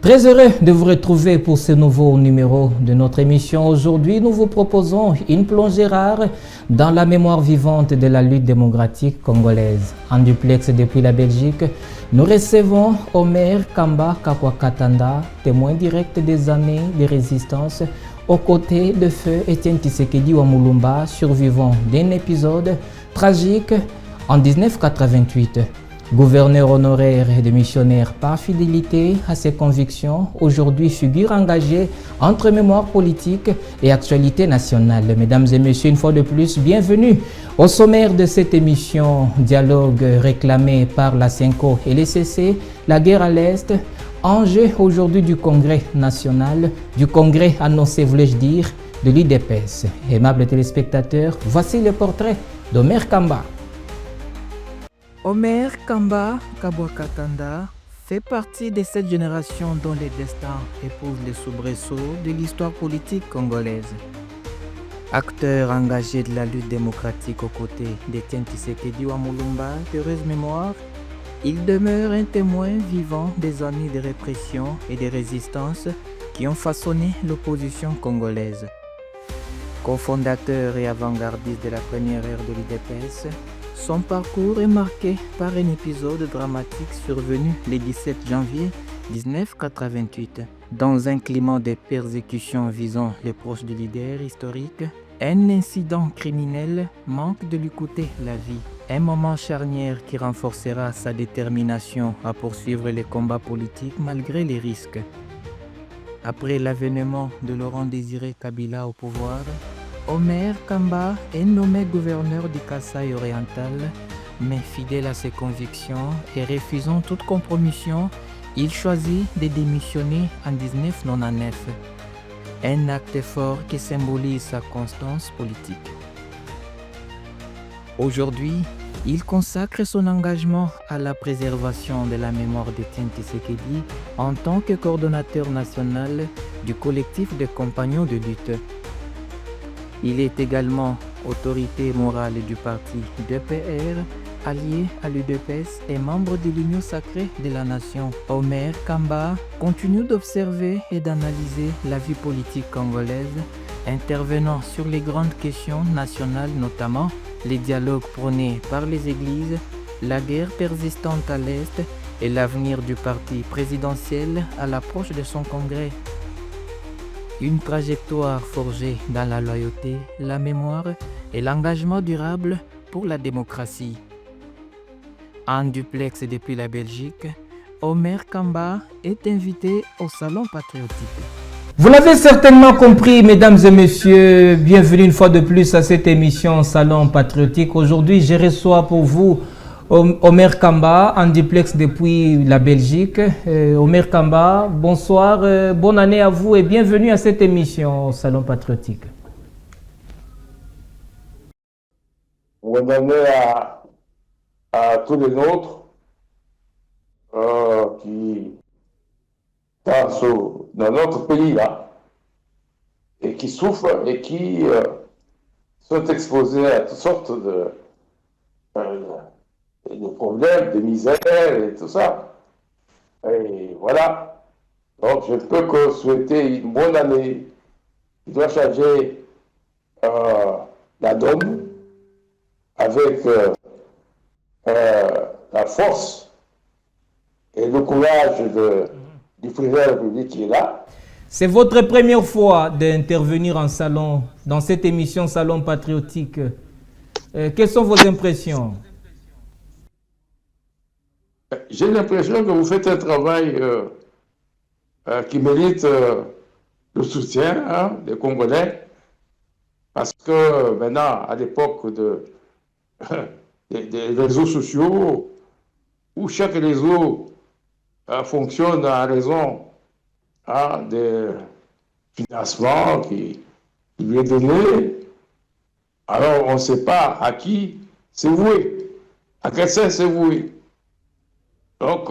Très heureux de vous retrouver pour ce nouveau numéro de notre émission. Aujourd'hui, nous vous proposons une plongée rare dans la mémoire vivante de la lutte démocratique congolaise. En duplex depuis la Belgique, nous recevons Omer Kamba Kakwakatanda, témoin direct des années de résistance, aux côtés de feu Etienne Tshisekedi Wamulumba, survivant d'un épisode tragique en 1988. Gouverneur honoraire et démissionnaire par fidélité à ses convictions, aujourd'hui figure engagée entre mémoire politique et actualité nationale. Mesdames et messieurs, une fois de plus, bienvenue au sommaire de cette émission Dialogue réclamé par la CENCO et les CC, la guerre à l'Est, enjeu aujourd'hui du Congrès national, du Congrès annoncé, voulais-je dire, de l'UDPS. Aimables téléspectateurs, voici le portrait d'Omer Kamba. Omer Kamba Kakwakatanda fait partie de cette génération dont les destins épousent les soubresauts de l'histoire politique congolaise. Acteur engagé de la lutte démocratique aux côtés d'Etienne Tshisekedi Wamulumba, d'heureuse mémoire, il demeure un témoin vivant des années de répression et de résistance qui ont façonné l'opposition congolaise. Cofondateur et avant-gardiste de la première ère de l'UDPS, son parcours est marqué par un épisode dramatique survenu le 17 janvier 1988. Dans un climat de persécution visant les proches du leader historique, un incident criminel manque de lui coûter la vie. Un moment charnière qui renforcera sa détermination à poursuivre les combats politiques malgré les risques. Après l'avènement de Laurent Désiré Kabila au pouvoir, Omer Kamba est nommé gouverneur du Kasaï oriental, mais fidèle à ses convictions et refusant toute compromission, il choisit de démissionner en 1999. Un acte fort qui symbolise sa constance politique. Aujourd'hui, il consacre son engagement à la préservation de la mémoire d'Etienne Tshisekedi en tant que coordonnateur national du collectif des compagnons de lutte. Il est également autorité morale du parti DPR, allié à l'UDPS et membre de l'Union sacrée de la nation. Omer Kamba continue d'observer et d'analyser la vie politique congolaise, intervenant sur les grandes questions nationales, notamment les dialogues prônés par les églises, la guerre persistante à l'Est et l'avenir du parti présidentiel à l'approche de son congrès. Une trajectoire forgée dans la loyauté, la mémoire et l'engagement durable pour la démocratie. En duplex depuis la Belgique, Omer Kamba est invité au Salon Patriotique. Vous l'avez certainement compris, mesdames et messieurs, bienvenue une fois de plus à cette émission Salon Patriotique. Aujourd'hui, je reçois pour vous Omer Kamba, en duplex depuis la Belgique. Omer Kamba, bonsoir, bonne année à vous et bienvenue à cette émission Salon Patriotique. Bonne année à tous les nôtres qui passent dans notre pays là et qui souffrent et qui sont exposés à toutes sortes de problèmes, de misère et tout ça. Et voilà. Donc, je ne peux que souhaiter une bonne année qui doit changer la donne avec la force et le courage du président de la République qui est là. C'est votre première fois d'intervenir en salon, dans cette émission Salon Patriotique. Quelles sont vos impressions? J'ai l'impression que vous faites un travail qui mérite le soutien des Congolais, parce que maintenant, à l'époque des réseaux sociaux, où chaque réseau fonctionne à raison des financements qui lui est donné, alors on ne sait pas à qui c'est voué, à quel sens c'est voué. Donc,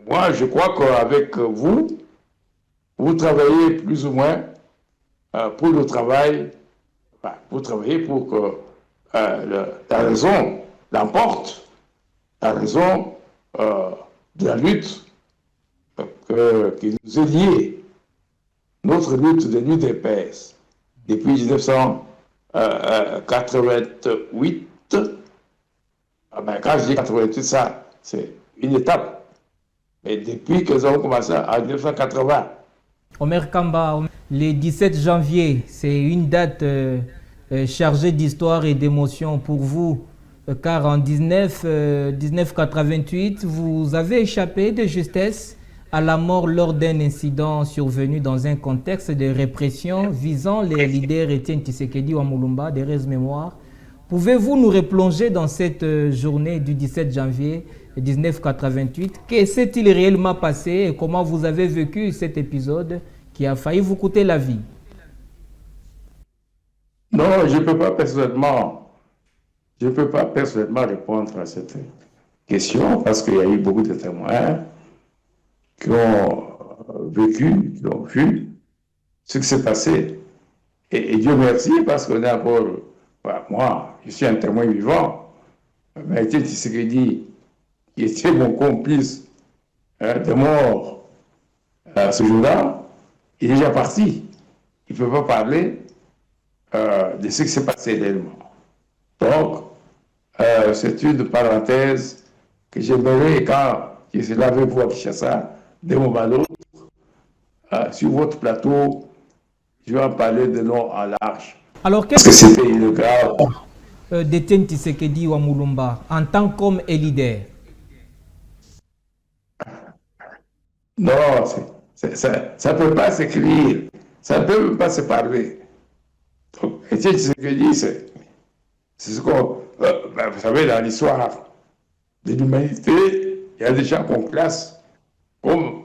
moi, je crois qu'avec vous, vous travaillez plus ou moins pour le travail, vous travaillez pour que la raison l'emporte, la raison de la lutte qui nous est lié, notre lutte de l'UDPS, depuis 1988. Quand je dis 88, ça, c'est une étape. Mais depuis que nous avons commencé en 1980. Omer Kamba, le 17 janvier, c'est une date chargée d'histoire et d'émotion pour vous, car en 1988, vous avez échappé de justesse à la mort lors d'un incident survenu dans un contexte de répression visant les leaders Etienne Tshisekedi Wamulumba, des Res Mémoire. Pouvez-vous nous replonger dans cette journée du 17 janvier 1988? Que s'est-il réellement passé et comment vous avez vécu cet épisode qui a failli vous coûter la vie? Non, je ne peux pas personnellement répondre à cette question parce qu'il y a eu beaucoup de témoins qui ont vécu, qui ont vu ce qui s'est passé. Et Dieu merci parce qu'on est encore, moi, je suis un témoin vivant, mais Etienne Tshisekedi, qui était mon complice de mort ce jour-là, il est déjà parti. Il ne peut pas parler de ce qui s'est passé réellement. Donc, c'est une parenthèse que j'aimerais, quand je suis là avec vous à Kinshasa, d'un moment à l'autre, sur votre plateau, je vais en parler de long en large. Alors, parce que c'était une grave. D'Etienne Tshisekedi Wamulumba en tant qu'homme et leader? Non, ça ne peut pas s'écrire, ça ne peut même pas se parler. Donc, Etienne Tshisekedi, c'est ce qu'on. Vous savez, dans l'histoire de l'humanité, il y a des gens qu'on classe comme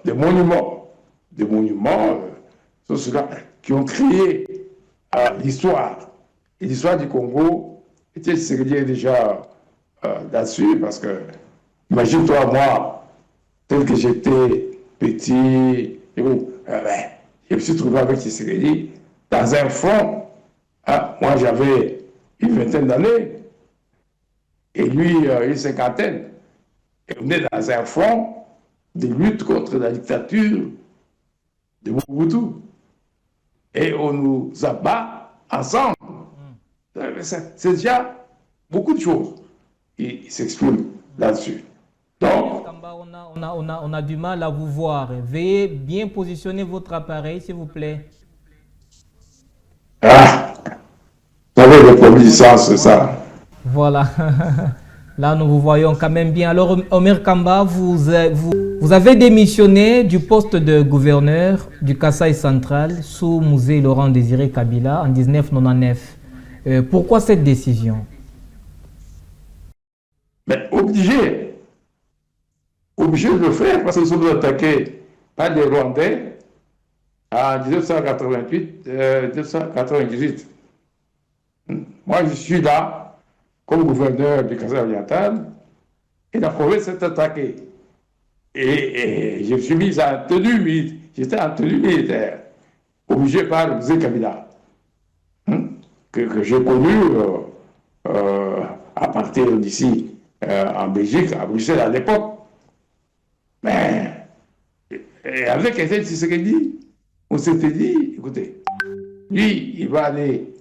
des monuments. Des monuments, sont ceux-là qui ont créé l'histoire. Et l'histoire du Congo, Etienne Tshisekedi est déjà là-dessus, parce que, imagine-toi, moi, tel que j'étais petit, je me suis trouvé avec Tshisekedi dans un front. Moi, j'avais une vingtaine d'années, et lui, une cinquantaine. Et on est dans un front de lutte contre la dictature de Mobutu. Et on nous abat ensemble. C'est déjà beaucoup de choses qui s'expriment là-dessus. Donc, on a du mal à vous voir. Veuillez bien positionner votre appareil, s'il vous plaît. Vous avez le premier sens, c'est ça. Voilà. Là, nous vous voyons quand même bien. Alors, Omer Kamba, vous avez démissionné du poste de gouverneur du Kasaï central sous Mouzé Laurent Désiré Kabila en 1999. Pourquoi cette décision? Mais obligé de le faire parce qu'ils sont attaqués par les Rwandais en 1998. Moi, je suis là comme gouverneur du Kasaï oriental et la province s'est attaquée. Et je me suis mis en tenue, j'étais en tenue militaire, obligé par Mouzé Kabila, que j'ai connu à partir d'ici, en Belgique, à Bruxelles à l'époque. Mais avec Etienne Tshisekedi, on s'était dit, écoutez, lui, il va aller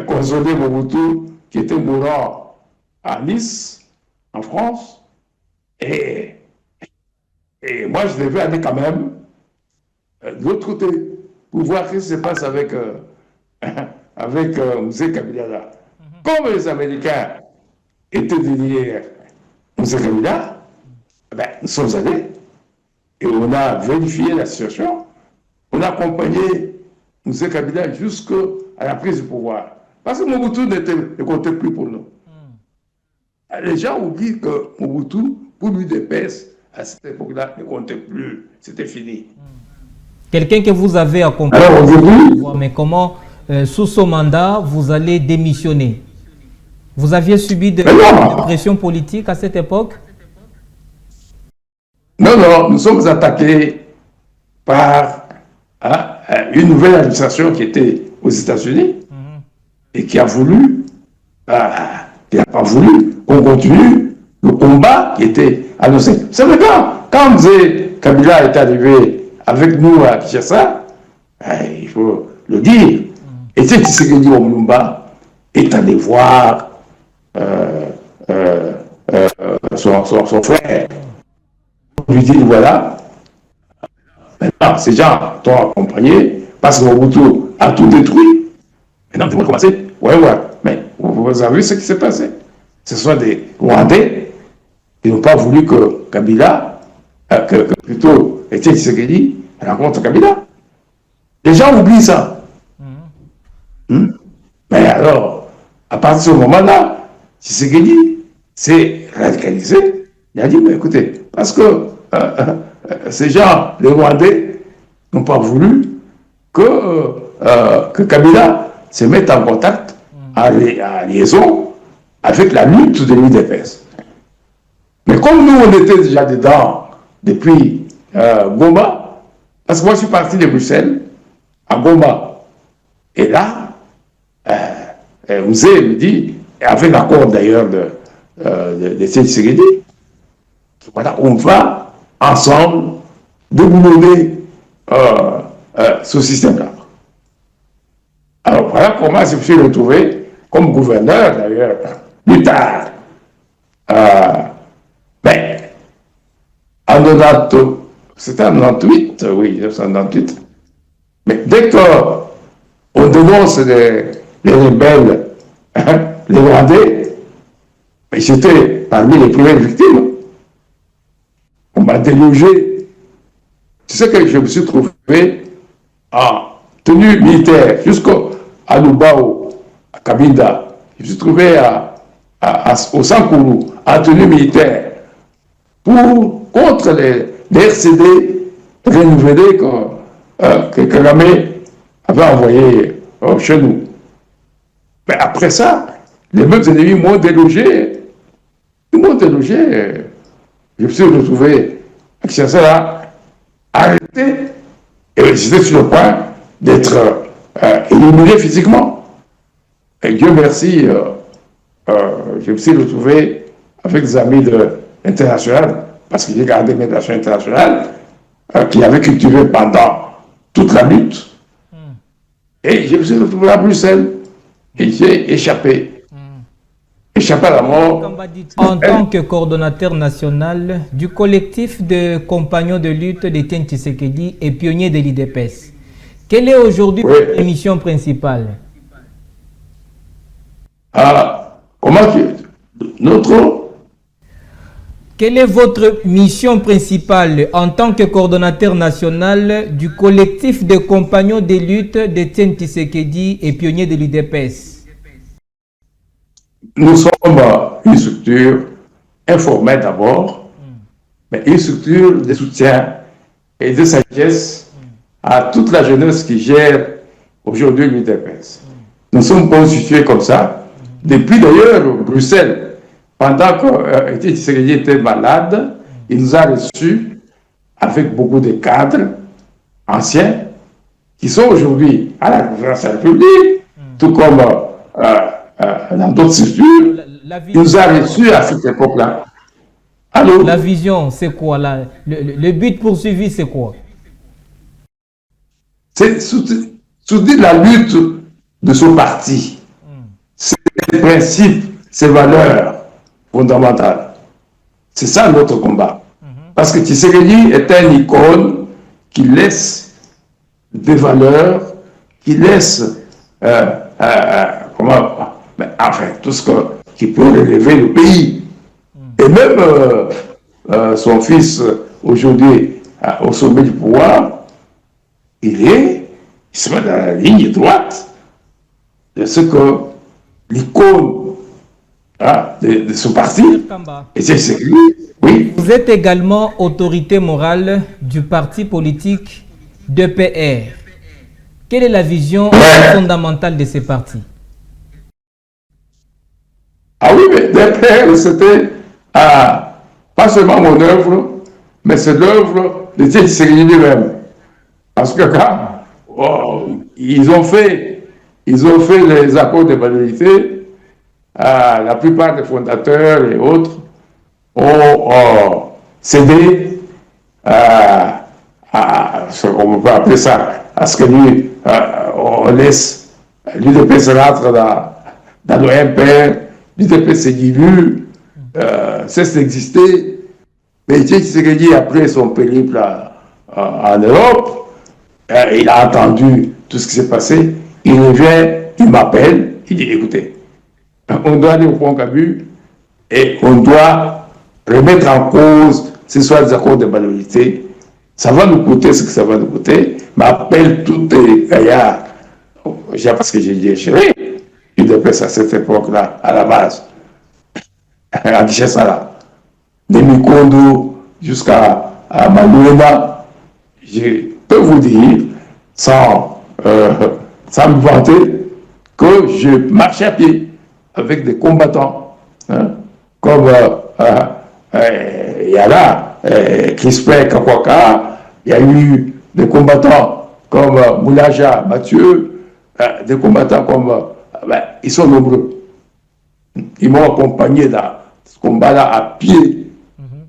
consoler Mobutu, qui était mourant à Nice, en France, et moi, je devais aller quand même de l'autre côté pour voir ce qui se passe avec Mouzé Kabila. Comme les Américains étaient derrière Mouzé Kabila, nous sommes allés et on a vérifié la situation. On a accompagné Mouzé Kabila jusqu'à la prise du pouvoir. Parce que Mobutu ne comptait plus pour nous. Les gens oublient que Mobutu, pour l'UDPS, à cette époque-là, ne comptait plus. C'était fini. Quelqu'un que vous avez accompagné. Alors aujourd'hui, mais comment, sous son mandat, vous allez démissionner? Vous aviez subi de pression politique à cette époque? Non, nous sommes attaqués par une nouvelle administration qui était aux États-Unis et qui a voulu, qui n'a pas voulu qu'on continue le combat qui était annoncé. Vous savez, quand Kabila est arrivé avec nous à Kinshasa, il faut le dire. Et c'est Tshisekedi Omulumba est allé voir son frère. On lui dit, voilà, maintenant, ces gens t'ont accompagné parce que Mobutu a tout détruit. Maintenant, tu vas commencer. Ouais, mais vous avez vu ce qui s'est passé? Ce sont des Rwandais qui n'ont pas voulu que Kabila, que plutôt Etienne Tshisekedi rencontre Kabila. Les gens oublient ça. Mais alors, à partir de ce moment-là, Tshisekedi s'est radicalisé. Il a dit, mais écoutez, parce que ces gens, les Rwandais, n'ont pas voulu que Kabila se mette en contact, en liaison avec la lutte de l'UDPS. Mais comme nous, on était déjà dedans depuis Goma, parce que moi, je suis parti de Bruxelles à Goma. Et là, Ouzé me dit, avec l'accord d'ailleurs de Tshisekedi, voilà, on va ensemble déboulonner ce système-là. Alors voilà comment je me suis retrouvé comme gouverneur d'ailleurs, plus tard. Mais en 98, c'était en 98, oui, 1998. Mais dès qu'on dénonce les rebelles, les Rwandais, j'étais parmi les premières victimes. On m'a délogé. Tu sais que je me suis trouvé en tenue militaire jusqu'à Lubao, à Kabinda. Je me suis trouvé au Sankourou, en tenue militaire, contre les RCD renouvelés que Kagame avait envoyés chez nous. Mais après ça, les mêmes ennemis m'ont délogé. Ils m'ont délogé. Je me suis retrouvé à Kinshasa, arrêté, et j'étais sur le point d'être éliminé physiquement. Et Dieu merci, je me suis retrouvé avec des amis internationaux, parce que j'ai gardé mes relations internationales, qui avaient cultivé pendant toute la lutte. Et je me suis retrouvé à Bruxelles, et j'ai échappé. Échappé à la mort. En tant que coordonnateur national du collectif de compagnons de lutte d'Étienne Tshisekedi et pionnier de l'IDPS, quelle est aujourd'hui votre mission principale? Quelle est votre mission principale en tant que coordonnateur national du collectif de compagnons de lutte d'Étienne Tshisekedi et pionnier de l'IDPS? Nous sommes une structure informelle d'abord, mais une structure de soutien et de sagesse à toute la jeunesse qui gère aujourd'hui l'UDPS. Nous sommes constitués comme ça, depuis d'ailleurs Bruxelles. Pendant que Tshisekedi était malade, il nous a reçus avec beaucoup de cadres anciens qui sont aujourd'hui à la gouvernance de la République, tout comme dans d'autres structures. Il nous a reçus à cette époque-là. Allô? La vision, c'est quoi? Le but poursuivi, c'est quoi? C'est soutenir la lutte de son parti. Ses principes, ses valeurs fondamentales. C'est ça notre combat. Parce que Tshisekedi est une icône qui laisse des valeurs, qui laisse tout ce qui peut relever le pays. Et même son fils, aujourd'hui, au sommet du pouvoir, il se met dans la ligne droite de ce que l'icône de ce parti, et c'est lui, oui. Vous êtes également autorité morale du parti politique DPR. Quelle est la vision fondamentale de ce parti? Ah oui, mais DPR, c'était pas seulement mon œuvre, mais c'est l'œuvre de Tshisekedi lui-même. Parce que quand ils ont fait les accords de validité, la plupart des fondateurs et autres ont cédé ce qu'on peut appeler ça, à ce que lui, on laisse l'UDPS rentre dans l'OMP, l'UDPS s'est dilue, cesse d'exister. Mais Tshisekedi, après son périple en Europe, il a entendu tout ce qui s'est passé, il revient, il m'appelle, il dit, écoutez, on doit aller au point Cabu et on doit remettre en cause ces soient des accords de validité. Ça va nous coûter ce que ça va nous coûter. M'appelle tous les gaillards. Parce que j'ai déchiré. Il devait à cette époque-là, à la base. À Kinshasa, de Mikondo jusqu'à Malouena. Je peux vous dire, sans me vanter, que je marchais à pied avec des combattants. Hein, comme il y a là Crispin Kakwaka, il y a eu des combattants comme Moulaja Mathieu, des combattants comme... ils sont nombreux. Ils m'ont accompagné dans ce combat-là à pied.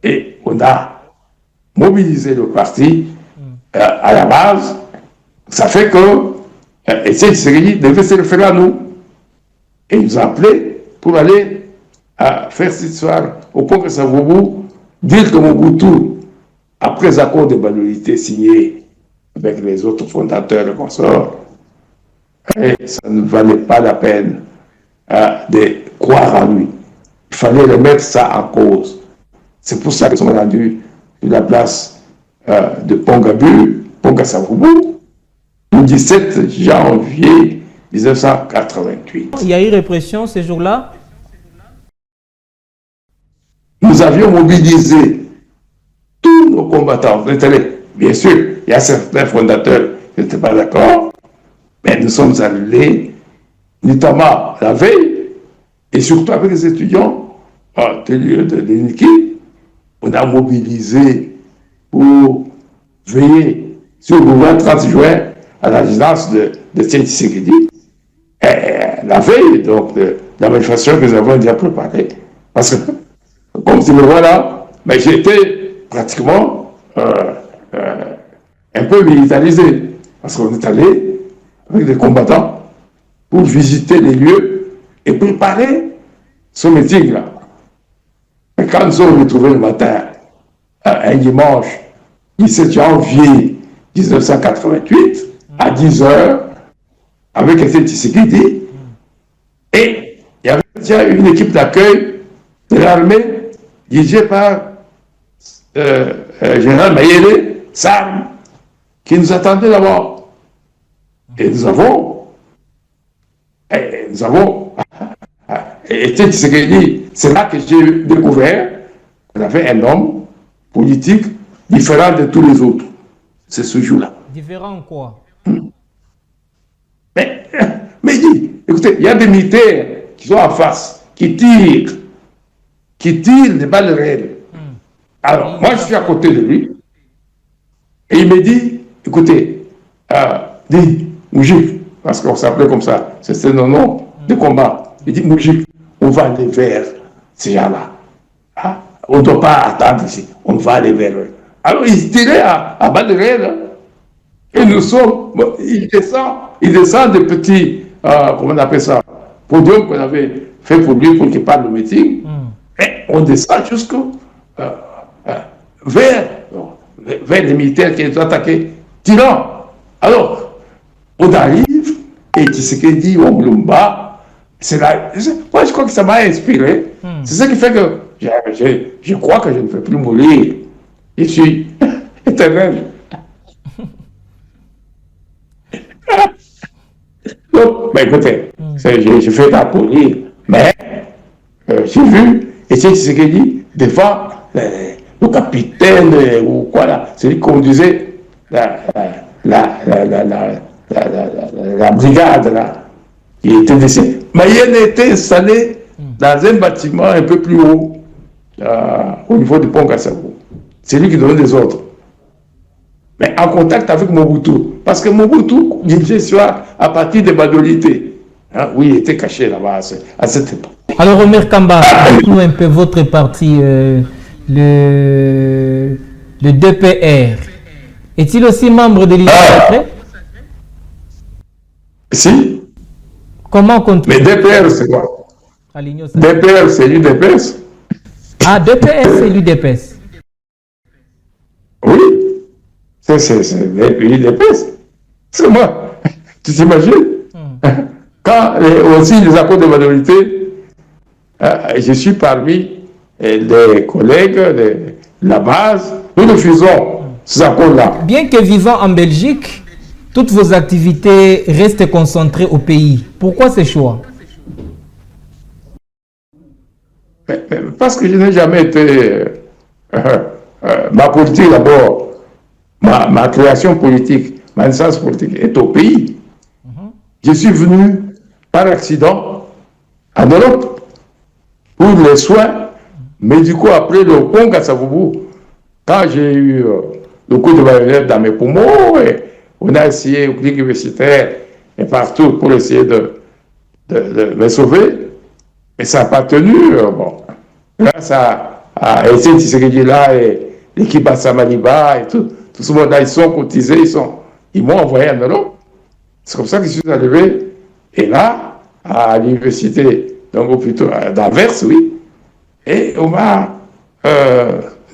Et on a mobilisé le parti à la base. Ça fait que Etienne Tshisekedi devait se référer à nous. Et il nous a appelés pour aller faire cette histoire au point que Savoubou, dire que Mobutu, après les accords de validité signés avec les autres fondateurs et consorts, ça ne valait pas la peine de croire en lui. Il fallait remettre ça en cause. C'est pour ça qu'ils sont rendus sur la place de Pongabu, Pongasavoubou, le 17 janvier 1988. Il y a eu répression ces jours-là? Nous avions mobilisé tous nos combattants. Bien sûr, il y a certains fondateurs qui n'étaient pas d'accord, mais nous sommes allés, notamment la veille, et surtout avec les étudiants de l'UNIKI, on a mobilisé pour veiller sur le 30 juin à la résidence de Tshisekedi. La veille, donc, de la manifestation que nous avons déjà préparée. Parce que, comme tu me vois là, mais j'étais pratiquement un peu militarisé. Parce qu'on est allé avec des combattants pour visiter les lieux et préparer ce meeting-là. Et quand nous sommes retrouvés le matin, un dimanche 17 janvier 1988, à 10h, avec Etienne Tshisekedi, et il y avait déjà une équipe d'accueil de l'armée dirigée par général Mayele Sam, qui nous attendait là-bas. Et nous avons Etienne Tshisekedi, c'est là que j'ai découvert qu'on avait un homme politique différent de tous les autres. C'est ce jour-là. Différent quoi? Mais dit, écoutez, il y a des militaires qui sont en face, qui tirent des balles réelles. Alors, moi, je suis à côté de lui, et il me dit, écoutez, dis, Moujik, parce qu'on s'appelait comme ça, c'était nos noms de combat. Il dit, Moujik, on va aller vers ces gens-là. Hein? On ne doit pas attendre ici, on va aller vers eux. Alors, il tirait à balles réelles, hein? Et nous sommes, bon, il descend des petits, comment on appelle ça, podium qu'on avait fait pour lui pour qu'il parle de meeting. Et on descend jusqu'au vers les militaires qui ont attaqué, tirant. Alors, on arrive, et Tshisekedi, Omlumba, c'est là. Moi, je crois que ça m'a inspiré. C'est ça qui fait que je crois que je ne peux plus mourir. Je suis éternel. Donc, ben écoutez, j'ai fait la police, mais j'ai vu Etienne Tshisekedi devant le capitaine ou quoi là, celui qui conduisait la brigade là, qui était décédé. Mayenne était installé dans un bâtiment un peu plus haut, au niveau du pont Kassabou. C'est lui qui donnait des ordres. Mais en contact avec Mobutu. Parce que Mobutu dirigeait soit à partir des badolités. Hein, oui, il était caché là-bas à cette époque. Alors, Omer Kamba, dites-nous un peu votre parti, le Le DPR. Est-il aussi membre de l'Union sacrée? Si. Comment compte? Mais DPR, c'est quoi? À l'Union sacrée. DPR, c'est l'UDPS. Ah, DPS, c'est l'UDPS. Oui. C'est l'UDPS. C'est moi. Tu t'imagines? Quand aussi les accords de majorité, je suis parmi les collègues de la base, nous refusons ces accords-là. Bien que vivant en Belgique, toutes vos activités restent concentrées au pays. Pourquoi ce choix? Mais parce que je n'ai jamais été... ma politique d'abord, ma création politique, ma naissance politique est au pays. Je suis venu par accident en Europe pour les soins médicaux après le pont Kassavoubou. Quand j'ai eu le coup de baïonnette dans mes poumons, et on a essayé au clinique universitaire et partout pour essayer de me sauver, mais ça n'a pas tenu. Bon. Grâce à Etienne Tshisekedi là et l'équipe Assamaniba et tout ce monde-là, ils sont cotisés, ils m'ont envoyé en Europe. C'est comme ça que je suis arrivé. Et là, à l'université, donc plutôt d'Anvers, oui, et on m'a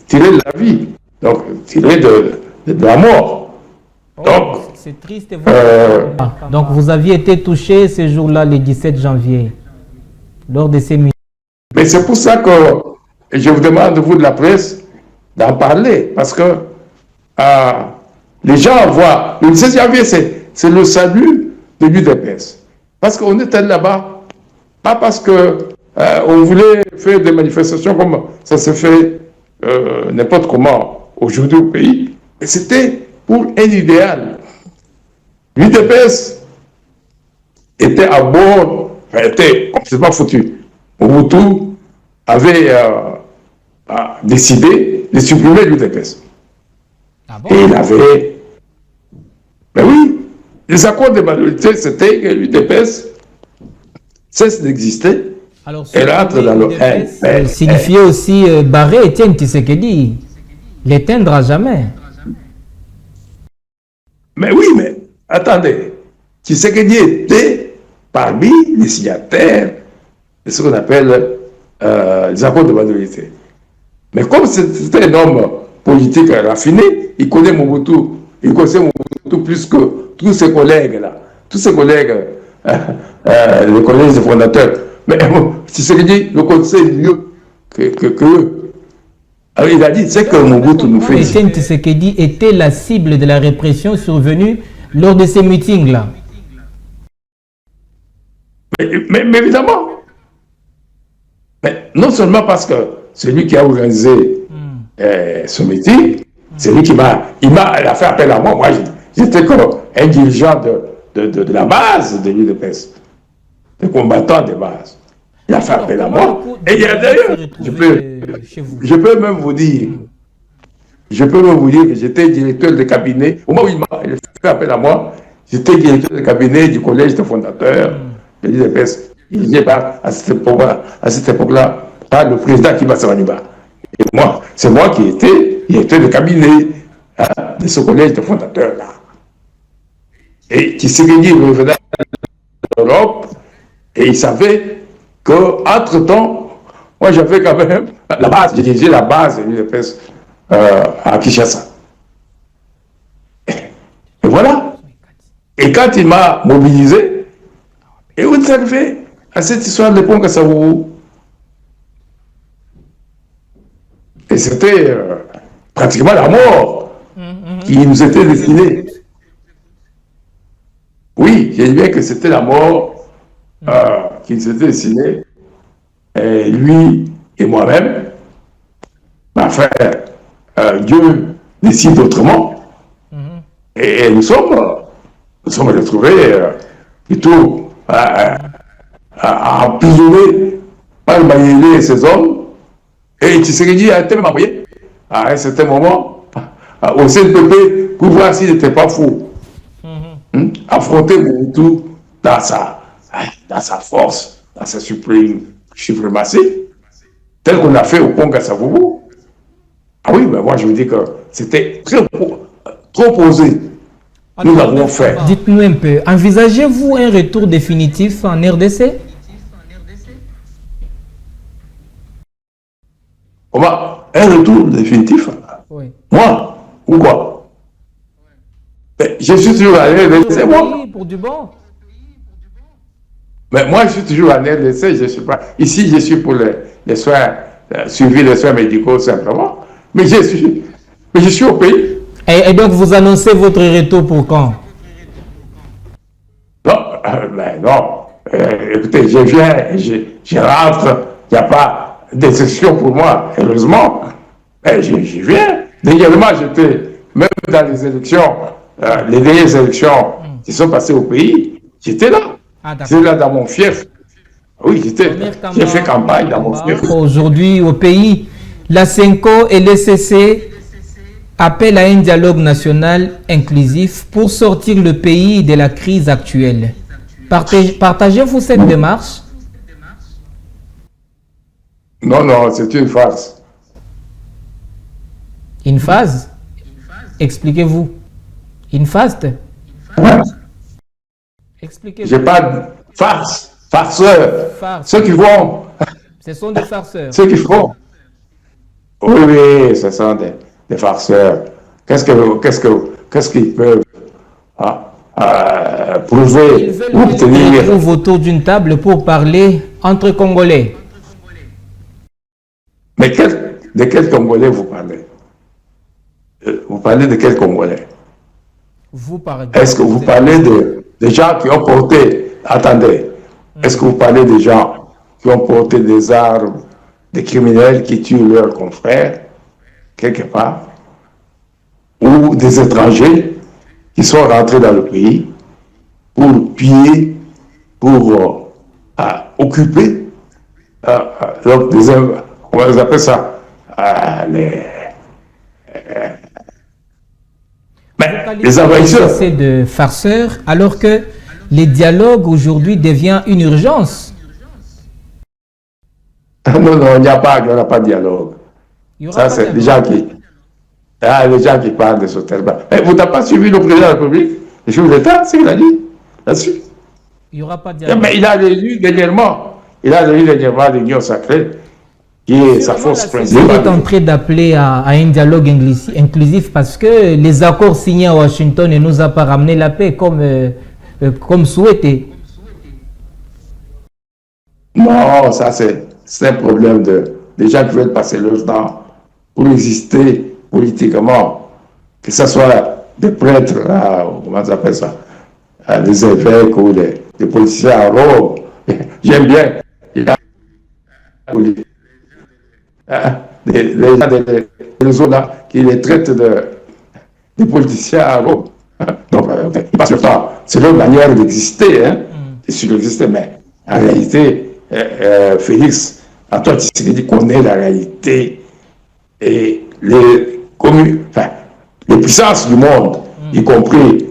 tiré de la vie, donc tiré de la mort. Donc, c'est triste. Donc vous aviez été touché ce jour-là, le 17 janvier, lors de ces minutes. Mais c'est pour ça que je vous demande, vous de la presse, d'en parler, parce que les gens voient, le 17 janvier, c'est le salut de l'UDPS. Parce qu'on était là-bas, pas parce qu'on voulait faire des manifestations comme ça se fait n'importe comment aujourd'hui au pays, mais c'était pour un idéal. L'UDPS était à bord, enfin, était complètement foutu. Mobutu avait décidé de supprimer l'UDPS. Ah bon? Et il avait... Ben oui, les accords de majorité, c'était que l'UDPS cesse d'exister. Alors, elle entre dans le UDPS signifiait aussi barrer Etienne Tshisekedi, l'éteindre à jamais. Mais oui, mais attendez, Tshisekedi était parmi les signataires de ce qu'on appelle les accords de majorité. Mais comme c'était un homme politique raffiné, il connaît Mobutu, il connaissait Mobutu plus que tous ses collègues là, tous ses collègues, les collègues des fondateurs. Mais Tshisekedi le connaissait mieux que eux. Alors il a dit, c'est que Mobutu nous fait. Etienne Tshisekedi était la cible de la répression survenue lors de ces meetings-là. Mais évidemment. Mais non seulement parce que c'est lui qui a organisé ce meeting, c'est lui qui m'a fait appel à moi. Moi, j'étais comme un dirigeant de la base de l'UDPS, des combattants de base. Il a fait appel à moi. Et d'ailleurs, je peux même vous dire, que j'étais directeur de cabinet. Au moment où il m'a fait appel à moi, j'étais directeur de cabinet du collège des fondateurs de l'UDPS. Il n'y pas à cette époque-là, par le président Kiba Samaniba. Et moi, c'est moi qui étais directeur de cabinet de ce collège de fondateurs-là. Et Tshisekedi revenait d'Europe et il savait qu'entre-temps, moi j'avais quand même la base, j'ai dirigé la base de l'UDPS à Kinshasa. Et voilà. Et quand il m'a mobilisé, et où est-ce arrivé à cette histoire de pont Kassavoubou? Et c'était pratiquement la mort qui nous était destinée. Oui, j'ai dit bien que c'était la mort qui nous était destinée. Et lui et moi-même, ma frère, Dieu décide autrement. Et nous sommes retrouvés plutôt emprisonnés par le Mayele et ses hommes. Et Tshisekedi a été même envoyé à un certain moment au CNPP pour voir s'il n'était pas fou. Affronter Mobutu dans sa force, dans sa suprématie, tel qu'on a fait au pont Kassavoubou. Ah oui, mais moi je vous dis que c'était trop posé. Nous l'avons fait. Dites-nous un peu, envisagez-vous un retour définitif en RDC? Comment? Un retour définitif? Oui. Moi? Ou quoi? Mais je suis toujours à RDC, moi. Pour du bon. Mais moi, je suis toujours à RDC, je suis pas. Ici, je suis pour les soins, suivi les soins médicaux simplement. Mais je suis au pays. Et donc, vous annoncez votre retour pour quand? Non, mais non. Écoutez, je viens, je rentre, il n'y a pas d'exception pour moi, heureusement. Mais je viens. Dernièrement, j'étais, même dans les élections, les dernières élections qui sont passées au pays, j'étais là. Ah, j'étais là dans mon fief. Oui, j'ai fait campagne dans mon fief. Aujourd'hui, au pays, la CENCO et l'ECC appellent à un dialogue national inclusif pour sortir le pays de la crise actuelle. Partagez-vous cette démarche? Non, non, c'est une farce. Une phase? Expliquez-vous. Une faste? Expliquez-vous. J'ai pas de farce, farceurs. Farce. Ceux qui vont. Ce sont des farceurs. Ceux qui font. Oui, oui, ce sont des farceurs. Qu'est-ce qu'ils peuvent prouver ou obtenir? Ils veulent autour d'une table pour parler entre Congolais. Mais de quel Congolais vous parlez? Vous parlez de quel Congolais? Vous parlez. Est-ce que vous parlez de gens qui ont porté... Attendez. Est-ce que vous parlez de gens qui ont porté des armes, des criminels qui tuent leurs confrères, quelque part, ou des étrangers qui sont rentrés dans le pays pour piller, pour occuper, donc comment ils appellent ça, les envahisseurs. C'est de farceurs, alors que les dialogues aujourd'hui devient une urgence. Non, non, il n'y aura pas de dialogue. Ça, c'est les gens qui parlent de ce terme. Mais vous n'avez pas suivi le président de la République, le chef d'État, c'est ce qu'il a dit là-dessus. Il n'y aura pas de dialogue. Mais il a réuni dernièrement l'Union sacrée, qui est sa force principale. Il est en train d'appeler à un dialogue inclusif parce que les accords signés à Washington ne nous ont pas ramené la paix comme souhaité. Non, ça c'est un problème des gens qui veulent passer leur temps pour exister politiquement, que ce soit des prêtres, comment on appelle ça, des évêques ou des politiciens en robe. J'aime bien. Il y a des gens des réseaux là qui les traitent de politiciens en robe. Donc, ils passent leur temps. C'est leur manière d'exister, hein, de surexister, mais en réalité, Félix, à toi, tu connais la réalité et les puissances du monde, y compris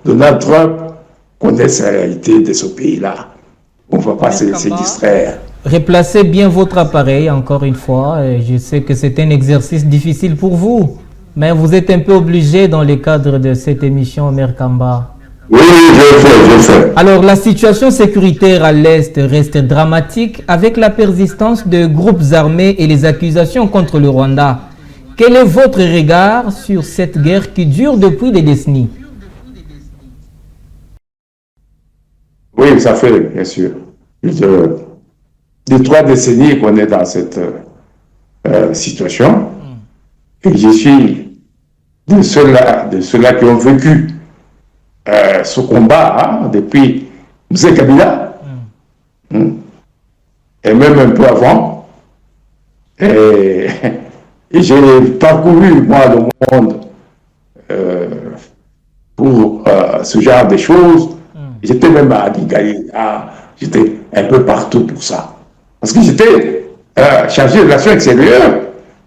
Donald Trump, connaissent la réalité de ce pays-là. On ne va pas se distraire. Replacez bien votre appareil, encore une fois. Je sais que c'est un exercice difficile pour vous, mais vous êtes un peu obligé dans le cadre de cette émission Merkamba. Oui, je le fais. Alors, la situation sécuritaire à l'Est reste dramatique avec la persistance de groupes armés et les accusations contre le Rwanda. Quel est votre regard sur cette guerre qui dure depuis des décennies? Oui, ça fait, bien sûr, de 3 décennies qu'on est dans cette situation. Et je suis de ceux-là qui ont vécu ce combat depuis M. Kabila, et même un peu avant. Et j'ai parcouru, moi, le monde pour ce genre de choses. J'étais même à Kigali, j'étais un peu partout pour ça. Parce que j'étais chargé de relations extérieures,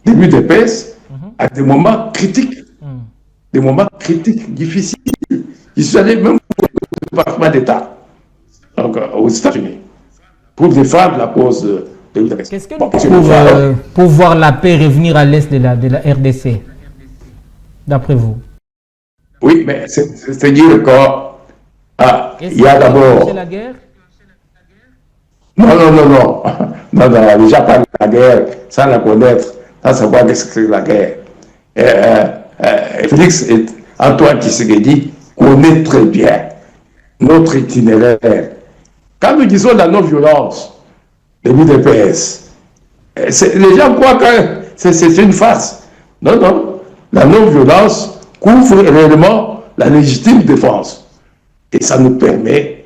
début de PES, à des moments critiques. Des moments critiques, difficiles. Je suis allé même au département d'État, donc aux États-Unis, pour défendre la cause l'UDPS. Qu'est-ce que pour voir la paix revenir à l'est de la RDC, d'après vous? Oui, mais c'est-à-dire qu'il y a d'abord... la guerre? Non. Non, déjà pas la guerre, sans la connaître, sans savoir qu'est-ce que c'est la guerre. Félix et Antoine Tshisekedi connaît très bien notre itinéraire. Quand nous disons la non-violence de l'UDPS, les gens croient que c'est une farce. Non. La non-violence couvre réellement la légitime défense. Et ça nous permet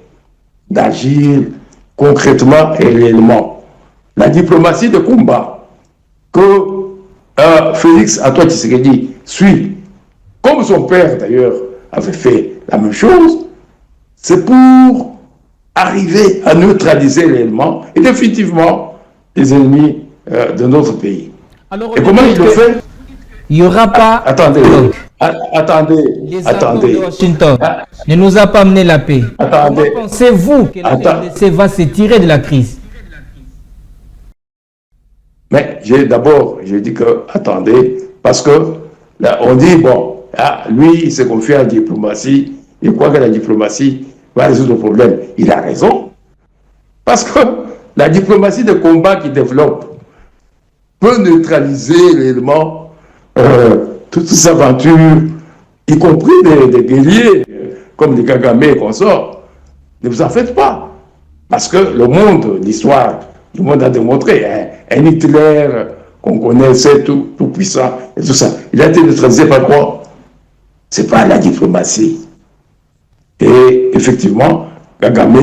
d'agir concrètement et réellement. La diplomatie de combat que Félix Antoine Tshisekedi suit, comme son père d'ailleurs avait fait la même chose, c'est pour arriver à neutraliser réellement et définitivement les ennemis de notre pays. Alors, et comment il le fait? Il n'y aura pas... Attendez. Les accords de Washington ne nous a pas amené la paix. Attendez. Comment pensez-vous que la RDC va se tirer de la crise? Mais d'abord, j'ai dit que, attendez, parce que là, on dit, bon, lui, il s'est confié à la diplomatie, il croit que la diplomatie va résoudre le problème. Il a raison. Parce que la diplomatie de combat qu'il développe peut neutraliser réellement toutes ces aventures, y compris des guerriers comme les Kagame et consorts. Ne vous en faites pas. Parce que le monde, l'histoire, le monde a démontré, un Hitler qu'on connaissait tout puissant et tout ça, il a été neutralisé par quoi? C'est pas la diplomatie. Et effectivement, Kagame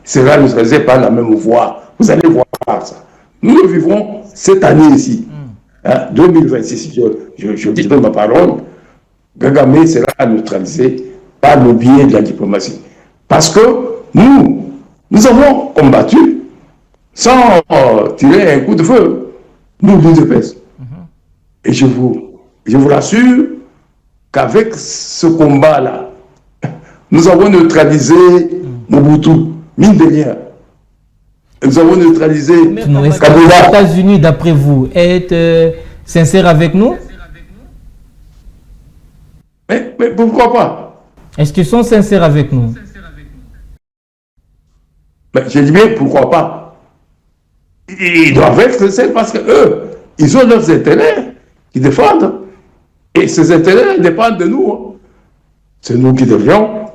sera neutralisé par la même voie. Vous allez voir ça. Nous le vivrons cette année ici. 2026, je dirai ma parole, Kagame sera neutralisé par le biais de la diplomatie. Parce que nous avons combattu sans tirer un coup de feu, nous, l'UDPS. Et je vous rassure qu'avec ce combat-là, nous avons neutralisé Mobutu, mine de rien. Nous avons neutralisé Kabila. Les États-Unis, d'après vous, est sincère avec nous? Mais pourquoi pas? Est-ce qu'ils sont sincères avec nous? Mais je dis bien pourquoi pas. Ils doivent être sincères parce qu'eux, ils ont leurs intérêts qu'ils défendent. Et ces intérêts dépendent de nous. C'est nous qui devrions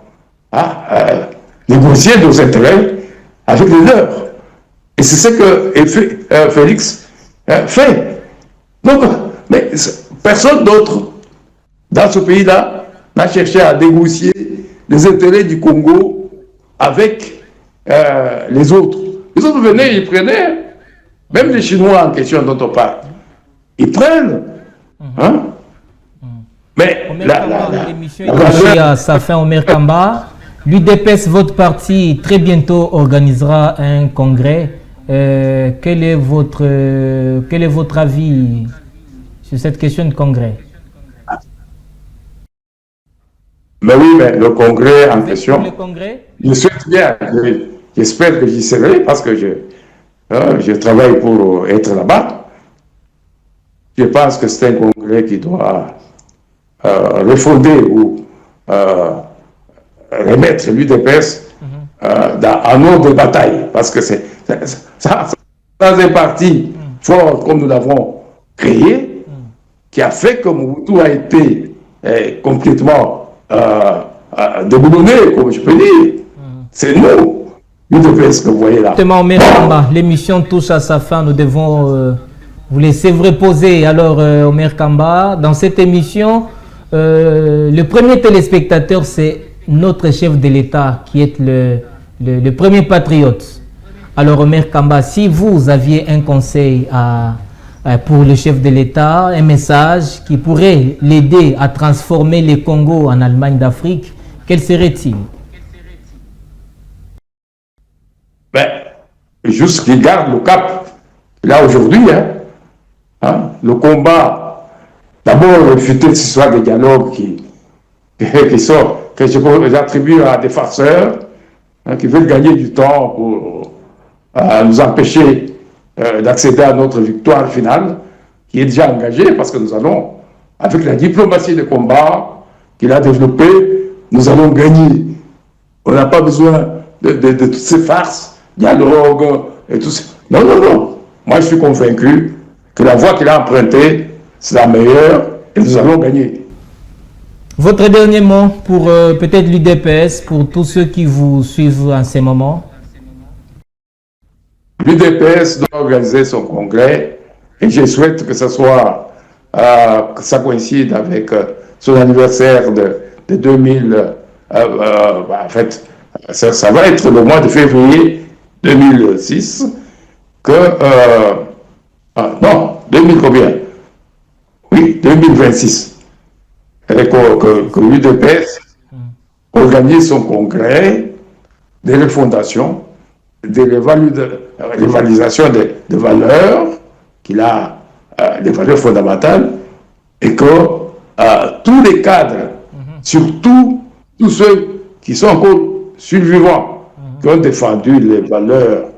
négocier nos intérêts avec les leurs. Et c'est ce que Félix fait. Donc, mais personne d'autre dans ce pays-là n'a cherché à négocier les intérêts du Congo avec les autres. Les autres venaient, ils prenaient, même les Chinois en question dont on parle, ils prennent. Mais l'émission est à sa fin. Omer Kamba, l'UDPS, votre parti, très bientôt organisera un congrès. Quel est votre avis sur cette question de congrès? Mais oui, mais le congrès en question, le congrès? je souhaite bien, j'espère que j'y serai parce que je travaille pour être là-bas. Je pense que c'est un congrès qui doit refonder ou remettre l'UDPS en ordre de bataille parce que ça un parti fort comme nous l'avons créé qui a fait que Mobutu a été complètement déboulonné, comme je peux dire. C'est nous, l'UDPS que vous voyez là. L'émission touche à sa fin, nous devons vous laisser vous reposer. Alors, Omer Kamba, dans cette émission, le premier téléspectateur, c'est notre chef de l'État qui est le premier patriote. Alors, Omer Kamba, si vous aviez un conseil pour le chef de l'État, un message qui pourrait l'aider à transformer les Congo en Allemagne d'Afrique, quel serait-il? Juste qu'il garde le cap. Là, aujourd'hui, le combat, d'abord, refuter cette histoire de dialogue qui sort, que j'attribue à des farceurs qui veulent gagner du temps nous empêcher d'accéder à notre victoire finale, qui est déjà engagée, parce que nous allons, avec la diplomatie de combat qu'il a développée, nous allons gagner. On n'a pas besoin de toutes ces farces, dialogue et tout ça. Non, non, non. Moi, je suis convaincu que la voie qu'il a empruntée, c'est la meilleure et nous allons gagner. Votre dernier mot pour peut-être l'UDPS, pour tous ceux qui vous suivent en ces moments? L'UDPS doit organiser son congrès et je souhaite que ça soit, que ça coïncide avec son anniversaire de 2000. En fait, ça va être le mois de février 2006 non, 2000 combien? Oui, 2026. Et que l'UDPS organise son congrès de refondation, de l'évaluation des valeurs qu'il a, des valeurs fondamentales, et que tous les cadres, surtout tous ceux qui sont encore survivants, qui ont défendu les valeurs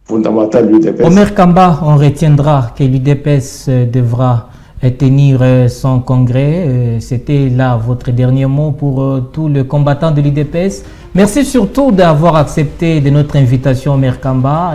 fondamentales de l'UDPS. Omer Kamba, on retiendra que l'UDPS devra tenir son congrès. C'était là votre dernier mot pour tous les combattants de l'UDPS. Merci surtout d'avoir accepté de notre invitation, Omer Kamba.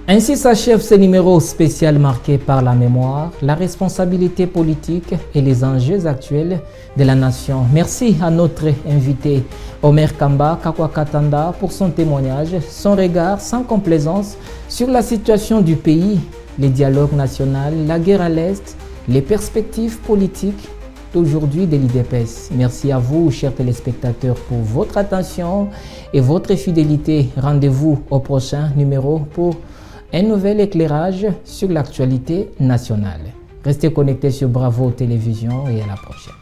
Ainsi s'achève ce numéro spécial marqué par la mémoire, la responsabilité politique et les enjeux actuels de la nation. Merci à notre invité Omer Kamba Kakwakatanda pour son témoignage, son regard sans complaisance sur la situation du pays, les dialogues nationaux, la guerre à l'Est, les perspectives politiques d'aujourd'hui de l'UDPS. Merci à vous, chers téléspectateurs, pour votre attention et votre fidélité. Rendez-vous au prochain numéro pour un nouvel éclairage sur l'actualité nationale. Restez connectés sur Bravo Télévision et à la prochaine.